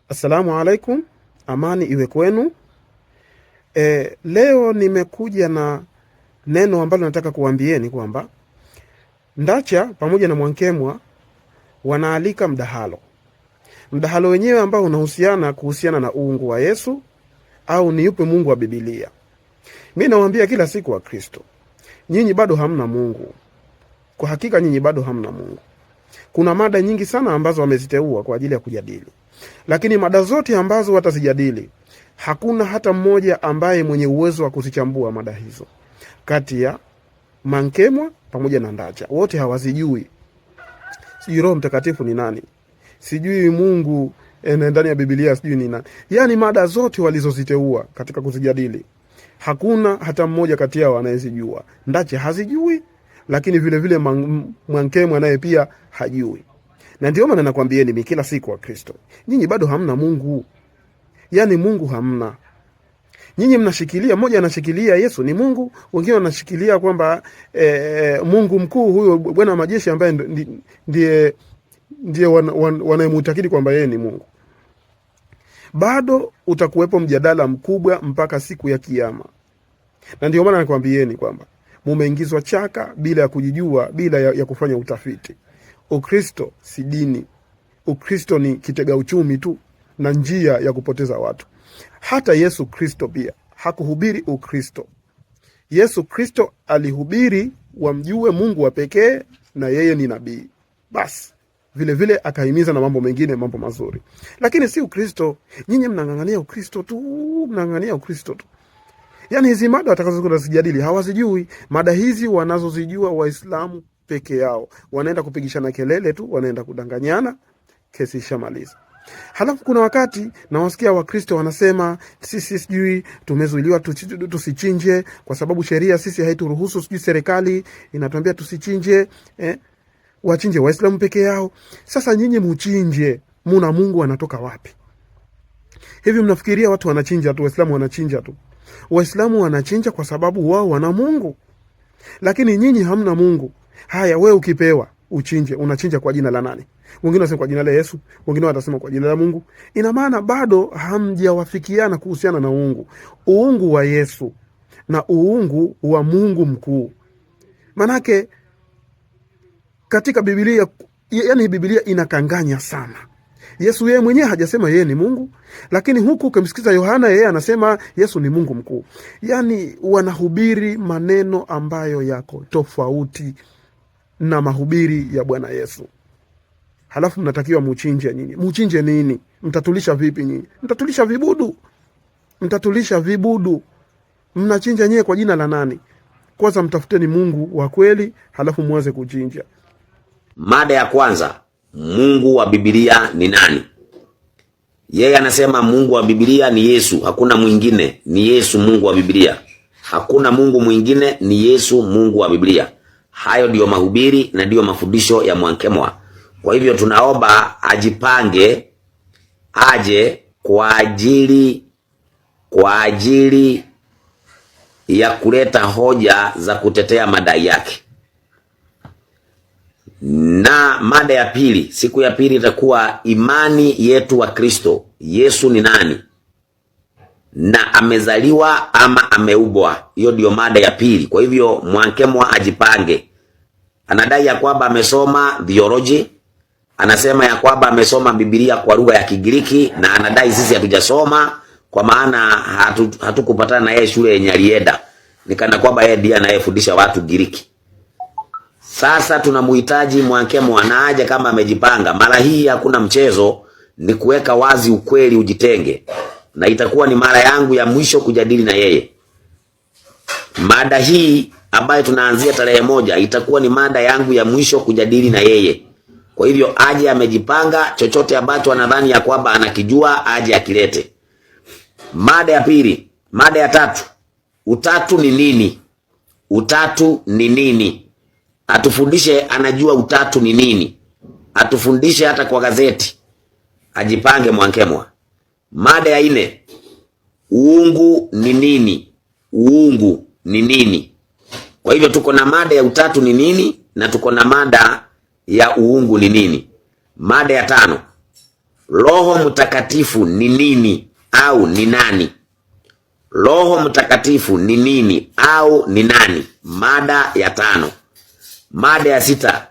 Assalamu alaikum, amani iwe kwenu. Leo nimekuja na neno ambalo nataka kuambieni kwamba Ndacha pamoja na Mwankemwa wanaalika mdahalo. Mdahalo wenyewe ambao kuhusiana na uungu wa Yesu au ni yupe Mungu wa Biblia. Mimi nawaambia kila siku wa Kristo, nyinyi bado hamna Mungu. Kwa hakika nyinyi bado hamna Mungu. Kuna mada nyingi sana ambazo wameziteua kwa ajili ya kujadili. Lakini mada zote ambazo watazijadili, hakuna hata mmoja ambaye mwenye uwezo wa kuzichambua mada hizo. Kati ya Mwankemwa pamoja na Ndacha, wote hawazijui. Sijui Roho Mtakatifu ni nani, sijui Mungu ndani ya Biblia sijui ni nani. Yaani mada zote walizoziteua katika kuzijadili, hakuna hata mmoja kati yao anayezijua. Ndacha hazijui, lakini vile vile Mwankemwa naye pia hajui. Na ndio maana nakwambieni mimi kila siku wa Kristo, nyinyi bado hamna Mungu. Yaani Mungu hamna. Nyinyi mnashikilia, mmoja anashikilia Yesu ni Mungu, wengine wanashikilia kwamba Mungu mkuu huyo Bwana wa majeshi ambaye ndiye wanayemutakidi kwamba yeye ni Mungu. Bado utakuwepo mjadala mkubwa mpaka siku ya Kiyama. Na ndio maana nakwambieni kwamba mumeingizwa chaka bila ya kujijua, bila ya kufanya utafiti. Ukristo si dini. Ukristo ni kitega uchumi tu na njia ya kupoteza watu. Hata Yesu Kristo pia hakuhubiri Ukristo. Yesu Kristo alihubiri wamjue Mungu wa pekee na yeye ni nabii. Basi vile vile akahimiza na mambo mengine, mambo mazuri. Lakini si Ukristo. Nyinyi mnang'ang'ania Ukristo tu, mnang'ang'ania Ukristo tu. Yaani hizi mada watakazokuwa zijadili hawazijui. Mada hizi wanazozijua Waislamu peke yao. Wanaenda kupigishana kelele tu, wanaenda kudanganyana, kesi ishamaliza. Halafu kuna wakati na wasikia Wakristo wanasema sisi sijui tumezuiliwa tusichinje kwa sababu sheria sisi haituruhusu, sijui serikali inatuambia tusichinje, wachinje Waislamu peke yao. Sasa nyinyi muchinje, muna Mungu anatoka wapi? Hivi mnafikiria watu wanachinja tu, Waislamu wanachinja tu? Waislamu wanachinja kwa sababu wao wana Mungu. Lakini nyinyi hamna Mungu. Haya, wewe ukipewa uchinje, unachinja kwa jina la nani? Wengine wanasema kwa jina la Yesu, wengine watasema kwa jina la Mungu. Ina maana bado hamjawafikiana kuhusiana na uungu wa Yesu na uungu wa Mungu mkuu. Manake katika Biblia, yani Biblia inakanganya sana. Yesu yeye mwenyewe hajasema yeye ni Mungu, lakini huku ukimsikiza Yohana yeye anasema Yesu ni Mungu mkuu. Yani wanahubiri maneno ambayo yako tofauti na mahubiri ya Bwana Yesu. Halafu mnatakiwa muchinje nyinyi. Muchinje nini? Mtatulisha vipi nyinyi? Mtatulisha vibudu. Mtatulisha vibudu. Mnachinja nyewe kwa jina la nani? Kwanza mtafuteni Mungu wa kweli, halafu muanze kuchinja. Mada ya kwanza, Mungu wa Biblia ni nani? Yeye anasema Mungu wa Biblia ni Yesu, hakuna mwingine, ni Yesu Mungu wa Biblia. Hakuna Mungu mwingine, ni Yesu Mungu wa Biblia. Hayo ndio mahubiri na ndio mafundisho ya Mwankemwa. Kwa hivyo tunaomba ajipange, aje kwa ajili ya kuleta hoja za kutetea madai yake. Na mada ya pili, siku ya pili itakuwa imani yetu wa Kristo. Yesu ni nani? Na amezaliwa ama ameubwa? Hiyo ndio mada ya pili. Kwa hivyo Mwankemwa ajipange. Anadai ya kwamba amesoma theology, anasema ya kwamba amesoma Biblia kwa lugha ya Kigiriki, na anadai sisi hatujasoma kwa maana hatukupatana na yeye shule yenye alienda. Nikana kwamba yeye ndiye anayefundisha watu Giriki. Sasa tunamhitaji Mwankemwa na aje kama amejipanga. Mara hii hakuna mchezo, ni kuweka wazi ukweli ujitenge. Na itakuwa ni mara yangu ya mwisho kujadili na yeye. Mada hii ambayo tunaanzia tarehe 1 itakuwa ni mada yangu ya mwisho kujadili na yeye. Kwa hivyo aje amejipanga, chochote ambacho anadhani ya kwamba anakijua aje akilete. Mada ya pili, mada ya tatu, utatu ni nini? Utatu ni nini? Atufundishe anajua utatu ni nini. Atufundishe hata kwa gazeti. Ajipange Mwankemwa. Mada ya 4, uungu ni nini? Uungu ni nini? Kwa hivyo tuko na mada ya utatu ni nini na tuko na mada ya uungu ni nini. Mada ya 5, Roho Mtakatifu ni nini au ni nani? Roho Mtakatifu ni nini au ni nani? Mada ya 5. Mada ya 6.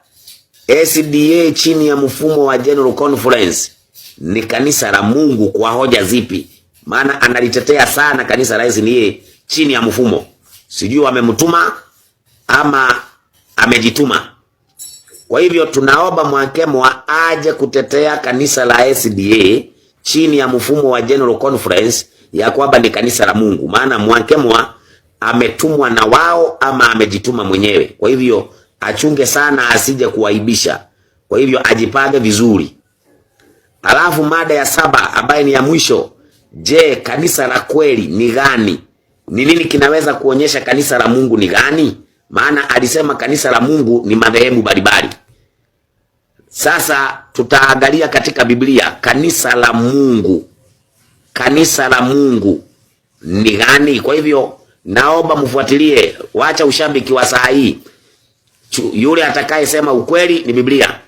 SDA chini ya mfumo wa General Conference ni kanisa la Mungu kwa hoja zipi? Maana analitetea sana kanisa la SDA chini ya mfumo. Sijui wamemtuma ama amejituma. Kwa hivyo tunaomba Mwakemwa aje kutetea kanisa la SDA chini ya mfumo wa General Conference ya kwamba ni kanisa la Mungu. Maana Mwakemwa ametumwa na wao ama amejituma mwenyewe. Kwa hivyo achunge sana asije kuaibisha. Kwa hivyo ajipange vizuri. Alafu mada ya 7 ambayo ni ya mwisho. Je, kanisa la kweli ni gani? Ni nini kinaweza kuonyesha kanisa la Mungu ni gani? Maana alisema kanisa la Mungu ni madhehebu mbalimbali. Sasa tutaangalia katika Biblia kanisa la Mungu. Kanisa la Mungu ni gani? Kwa hivyo naomba mfuatilie, wacha ushambiki wa saa hii. Yule atakaye sema ukweli ni Biblia.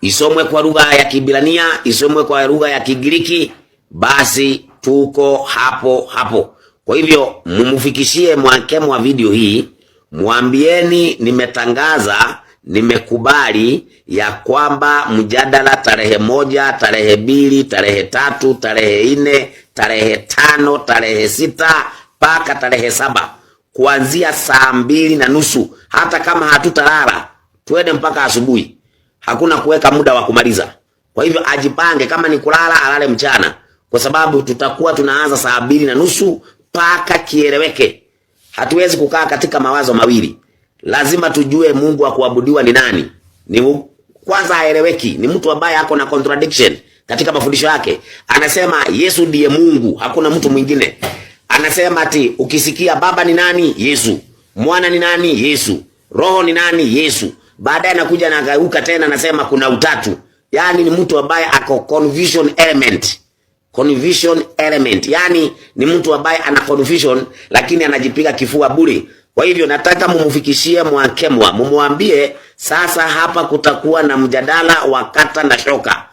Isomwe kwa lugha ya Kiebrania, isomwe kwa lugha ya Kigiriki, basi tuko hapo hapo. Kwa hivyo mumufikishie Mwakemwa video hii, mwambieni nimetangaza, nimekubali ya kwamba mjadala tarehe 1, tarehe 2, tarehe 3, tarehe 4, tarehe 5, tarehe 6 mpaka tarehe 7 kuanzia saa 2:30. Hata kama hatutalala twende mpaka asubuhi. Hakuna kuweka muda wa kumaliza. Kwa hivyo ajipange, kama ni kulala alale mchana, kwa sababu tutakuwa tunaanza saa 2:30 mpaka kieleweke. Hatuwezi kukaa katika mawazo mawili. Lazima tujue Mungu wa kuabudiwa ni nani. Ni kwanza haeleweki, ni mtu ambaye ako na contradiction katika mafundisho yake. Anasema Yesu ndiye Mungu, hakuna mtu mwingine. Anasema ati ukisikia baba ni nani? Yesu. Mwana ni nani? Yesu. Roho ni nani? Yesu. Baadaye anakuja na geuka tena anasema kuna utatu. Yaani ni mtu ambaye ako confusion element. Confusion element. Yaani ni mtu ambaye ana confusion lakini anajipiga kifua bure. Kwa hivyo nataka mumufikishie Mwakemwa, mumuambie sasa hapa kutakuwa na mjadala wa kata na shoka.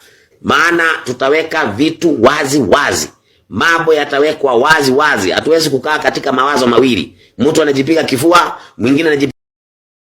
Maana tutaweka vitu wazi wazi. Mambo yatawekwa wazi wazi. Hatuwezi kukaa katika mawazo mawili. Mtu anajipiga kifua, mwingine anajipiga